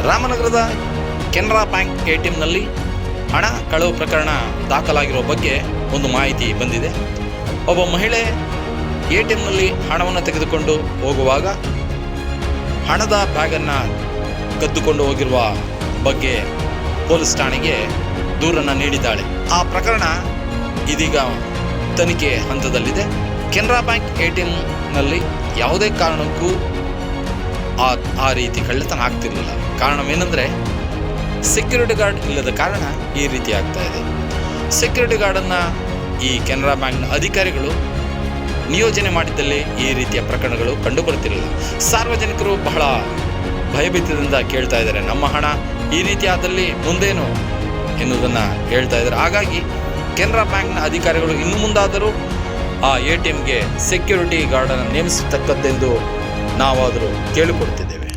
ರಾಮನಗರದ ಕೆನರಾ ಬ್ಯಾಂಕ್ ATMನಲ್ಲಿ ಹಣ ಕಳವು ಪ್ರಕರಣ ದಾಖಲಾಗಿರೋ ಬಗ್ಗೆ ಒಂದು ಮಾಹಿತಿ ಬಂದಿದೆ. ಒಬ್ಬ ಮಹಿಳೆ ATMನಲ್ಲಿ ಹಣವನ್ನು ತೆಗೆದುಕೊಂಡು ಹೋಗುವಾಗ ಹಣದ ಬ್ಯಾಗನ್ನು ಕದ್ದುಕೊಂಡು ಹೋಗಿರುವ ಬಗ್ಗೆ ಪೊಲೀಸ್ ಠಾಣೆಗೆ ದೂರನ್ನು ನೀಡಿದ್ದಾಳೆ. ಆ ಪ್ರಕರಣ ಇದೀಗ ತನಿಖೆ ಹಂತದಲ್ಲಿದೆ. ಕೆನರಾ ಬ್ಯಾಂಕ್ ATMನಲ್ಲಿ ಯಾವುದೇ ಕಾರಣಕ್ಕೂ ಆ ರೀತಿ ಕಳ್ಳತನ ಆಗ್ತಿರಲಿಲ್ಲ. ಕಾರಣವೇನೆಂದರೆ ಸೆಕ್ಯೂರಿಟಿ ಗಾರ್ಡ್ ಇಲ್ಲದ ಕಾರಣ ಈ ರೀತಿ ಆಗ್ತಾ ಇದೆ. ಸೆಕ್ಯೂರಿಟಿ ಗಾರ್ಡನ್ನು ಈ ಕೆನರಾ ಬ್ಯಾಂಕ್ನ ಅಧಿಕಾರಿಗಳು ನಿಯೋಜನೆ ಮಾಡಿದ್ದಲ್ಲಿ ಈ ರೀತಿಯ ಪ್ರಕರಣಗಳು ಕಂಡುಬರುತ್ತಿರಲಿಲ್ಲ. ಸಾರ್ವಜನಿಕರು ಬಹಳ ಭಯಭೀತದಿಂದ ಕೇಳ್ತಾ ಇದ್ದಾರೆ, ನಮ್ಮ ಹಣ ಈ ರೀತಿ ಆದಲ್ಲಿ ಮುಂದೇನು ಎನ್ನುವುದನ್ನು ಹೇಳ್ತಾ ಇದ್ದಾರೆ. ಹಾಗಾಗಿ ಕೆನರಾ ಬ್ಯಾಂಕ್ನ ಅಧಿಕಾರಿಗಳು ಇನ್ನು ಮುಂದಾದರೂ ಆ ATMಗೆ ಸೆಕ್ಯೂರಿಟಿ ಗಾರ್ಡನ್ನು ನೇಮಿಸತಕ್ಕದ್ದೆಂದು ನಾವಾದರೂ ಕೇಳಿಕೊಡ್ತಿದ್ದೇವೆ.